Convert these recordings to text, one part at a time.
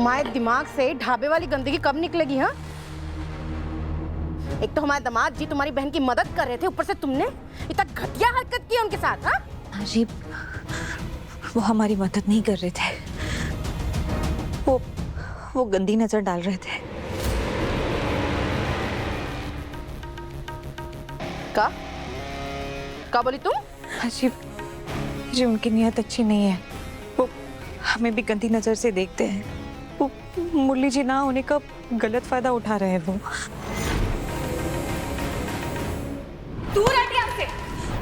तुम्हारे दिमाग से ढाबे वाली गंदगी कब निकलेगी? हाँ, एक तो हमारे दामाद जी तुम्हारी बहन की मदद कर रहे थे, ऊपर से तुमने इतना घटिया हरकत की उनके साथ। हाँ अजीब, वो हमारी मदद नहीं कर रहे थे, वो गंदी नजर डाल रहे थे। क्या बोली तुम? अजीब जी, उनकी नीयत अच्छी नहीं है, वो हमें भी गंदी नजर से देखते हैं। वो मुरली जी ना होने का गलत फायदा उठा रहे हैं। वो दूर हटिए हमसे,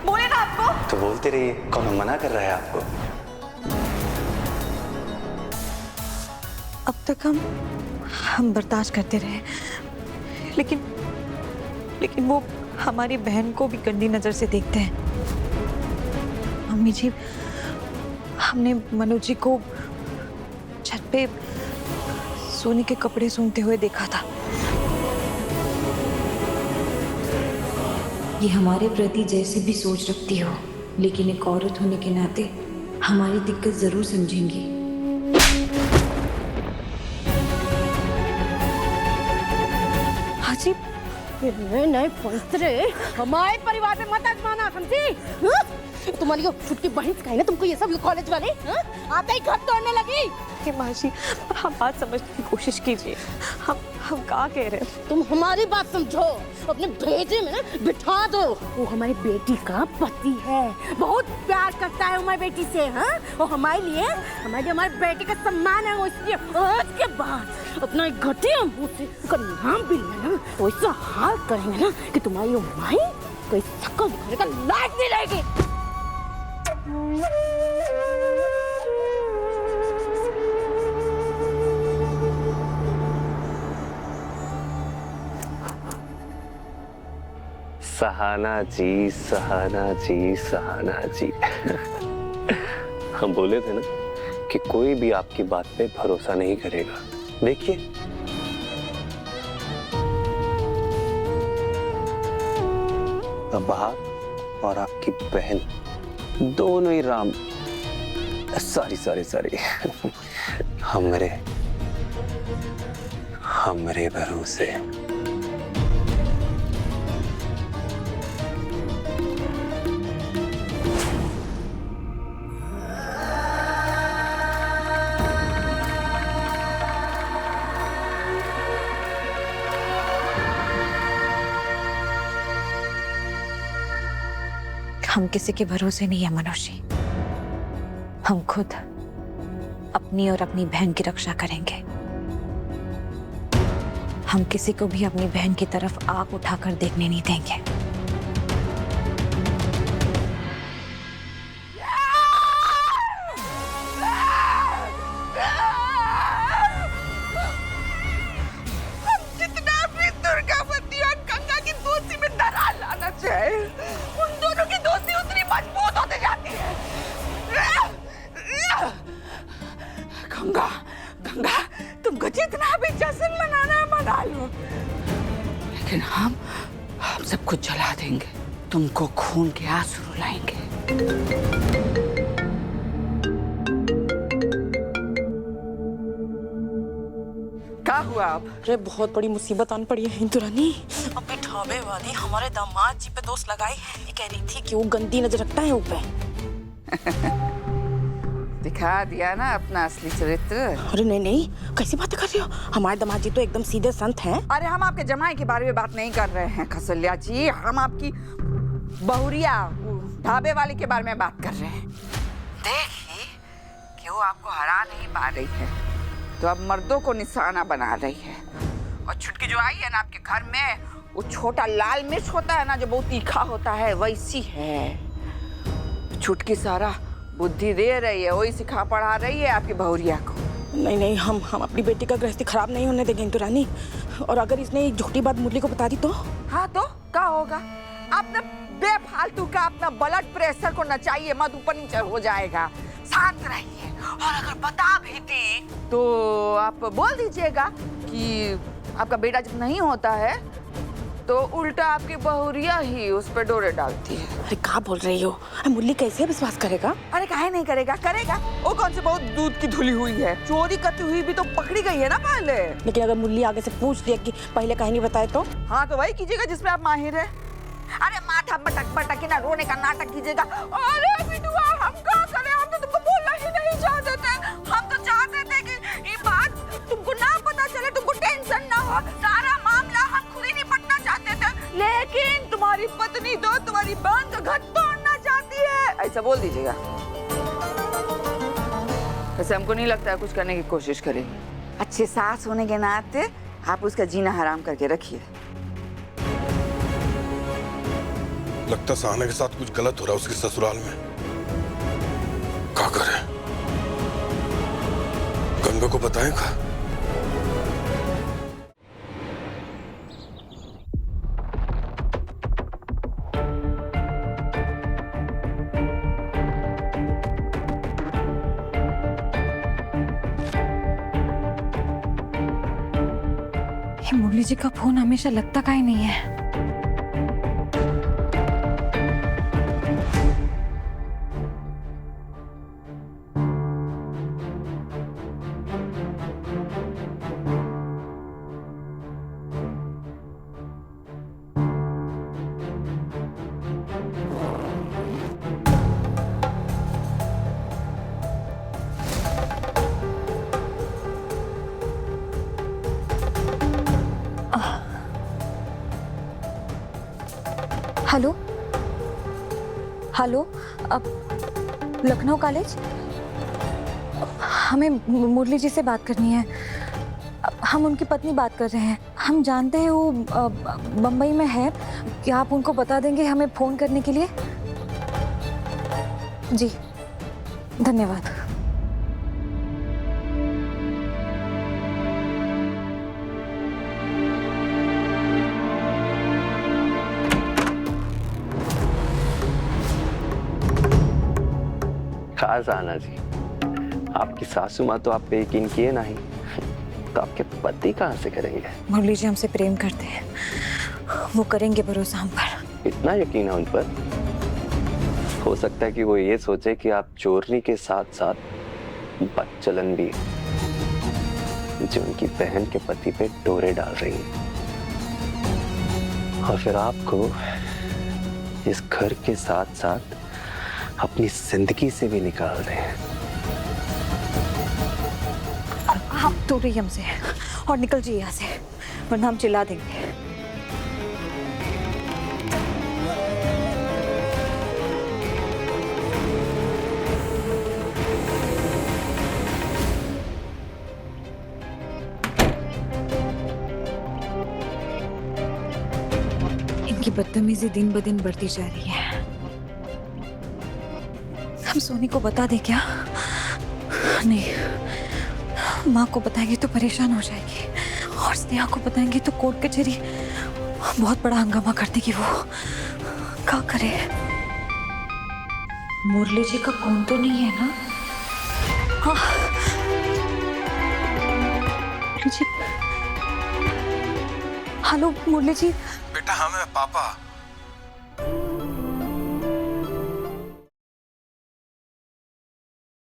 बोले ना आपको। तो बोलते रहिए, कौन मना कर रहा है आपको? अब तक हम बर्दाश्त करते रहे, लेकिन वो हमारी बहन को भी गंदी नजर से देखते हैं। मम्मी जी, हमने मनोज जी को छत पे सोने के कपड़े सूंघते हुए देखा था। ये हमारे प्रति जैसे भी सोच रखती हो, लेकिन एक औरत होने के नाते हमारी दिक्कत जरूर समझेंगी। अजीब, नहीं फंसरे, हमारे परिवार में मत आजमाना, समझी? हाँ? तुम्हारी वो छुटकी बहन सिखाई ना तुमको ये सब, कॉलेज वाले। हाँ? आते ही घर तोड़ने लगी। माँ जी, आप बात समझने की कोशिश कीजिए। हम क्या कह रहे हैं? तुम हमारी बात समझो, अपने बेटे में ना बिठा दो। वो हमारी बेटी का पति है, बहुत प्यार करता है हमारी बेटी से। हाँ, और हमारे लिए हमारे बेटे का सम्मान है वो, इसलिए आज के बाद अपना एक घटिया मुंह से उसका नाम भी लेना, तो ऐसा हाल करेंगे ना कि तुम्हारी वो माई कोई शक्ल दिखाने का लायक नहीं रहेगी। सहाना जी, सहाना जी, सहाना जी। हम बोले थे ना कि कोई भी आपकी बात पे भरोसा नहीं करेगा। देखिए, अब आप और आपकी बहन दोनों ही राम, सॉरी हमरे भरोसे। हम किसी के भरोसे नहीं है मनोज जी। हम खुद अपनी और अपनी बहन की रक्षा करेंगे। हम किसी को भी अपनी बहन की तरफ आंख उठाकर देखने नहीं देंगे। जितना भी दुर्गावती और गंगा की दोस्ती में दरार लाना चाहे, उन दोनों की दोस्ती उतनी मजबूत होती जाती है। गंगा, तुमको जितना भी जश्न मनाना है मना लो, लेकिन हम सब कुछ जला देंगे, तुमको खून के आंसू रुलाएंगे। क्या हुआ अब? अरे बहुत बड़ी मुसीबत आन पड़ी है हिंदू रानी। अबे ढाबे वाली हमारे दामाद जी पे दोस्त लगाई, ये कह रही थी कि वो गंदी नजर रखता है ऊपर। दिखा दिया ना अपना असली चरित्र। अरे नहीं, कैसी बातें कर रही हो? हमारे दामाद जी तो एकदम सीधे संत हैं। अरे हम आपके जमाई के बारे में बात नहीं कर रहे हैं खसल्या जी, हम आपकी बहुरिया ढाबे वाली के बारे में बात कर रहे हैं। देखिए कि वो आपको हरा नहीं पा रही है, तो अब मर्दों को निशाना बना रही है। और छुटकी जो आई है ना आपके घर में, वो छोटा लाल मिर्च होता है ना जो बहुत तीखा होता है, वैसी है। छुटकी सारा बुद्धि दे रही है, वही सिखा पढ़ा रही है आपकी बहुरिया को। नहीं, हम अपनी बेटी का गृहस्थी खराब नहीं होने देंगे हिंदू रानी। और अगर इसने एक झूठी बात मुरली को बता दी तो? हाँ तो क्या होगा? अपना बेफालतू का अपना ब्लड प्रेशर को नचाइए मत, ऊपर नीचे हो जाएगा। शांत रहिए, और अगर बता भी दी तो आप बोल दीजिएगा कि आपका बेटा जब नहीं होता है तो उल्टा आपकी बहुरिया ही उस पर डोरे डालती है। अरे क्या बोल रही हो? मुरली कैसे विश्वास करेगा? अरे काहे नहीं करेगा, करेगा। वो कौन से बहुत दूध की धुली हुई है, चोरी करती हुई भी तो पकड़ी गई है ना पहले। लेकिन अगर मुरली आगे से पूछ लिया कि पहले कहीं नहीं बताए तो? हाँ तो वही कीजिएगा जिसमें आप माहिर है। अरे माथा पटक पटक के ना रोने का नाटक कीजिएगा। अरे बिटुआ हम क्या करें, हम तो तुमको बोलना ही नहीं चाहते थे। हम तो चाहते थे कि ये बात तुमको ना पता चले, तुमको टेंशन ना हो, सारा मामला हम खुद ही निपटना चाहते थे। लेकिन तुम्हारी पत्नी तो तुम्हारी बहन का घर तोड़ना चाहती है, ऐसा बोल दीजिएगा। वैसे हमको नहीं लगता है कुछ करने की कोशिश करेगी। अच्छे सास होने के नाते आप उसका जीना हराम करके रखिए। लगता सहाना के साथ कुछ गलत हो रहा है उसके ससुराल में। क्या करे? गंगा को बताएगा? ये मुरली जी का फोन हमेशा लगता का ही नहीं है। हेलो हेलो, अब लखनऊ कॉलेज, हमें मुरली जी से बात करनी है। हम उनकी पत्नी बात कर रहे हैं। हम जानते हैं वो बम्बई में है। क्या आप उनको बता देंगे हमें फ़ोन करने के लिए? जी धन्यवाद। खास आना जी, आपकी सासू माँ तो आप पे यकीन किए नहीं, तो आपके पति कहाँ से करेंगे? मुरली जी हमसे प्रेम करते हैं, वो करेंगे भरोसा हम पर। इतना यकीन है उन पर? हो सकता है कि वो ये सोचे कि आप चोरनी के साथ साथ बदचलन भी जो उनकी बहन के पति पे डोरे डाल रही है, और फिर आपको इस घर के साथ साथ अपनी जिंदगी से भी निकाल रहे हैं। आप दूर रहिए हमसे और निकल जाइए यहाँ से, वरना हम चिल्ला देंगे। इनकी बदतमीजी दिन ब दिन बढ़ती जा रही है। हम सोनी को बता दें क्या? नहीं, माँ को बताएंगे तो परेशान हो जाएगी, और स्नेहा को बताएंगे तो कोर्ट कचहरी बहुत बड़ा हंगामा कर देगी। वो क्या करे? मुरली जी का फोन तो नहीं है ना? हाँ मुरली जी। हेलो मुरली जी। बेटा हाँ मैं पापा।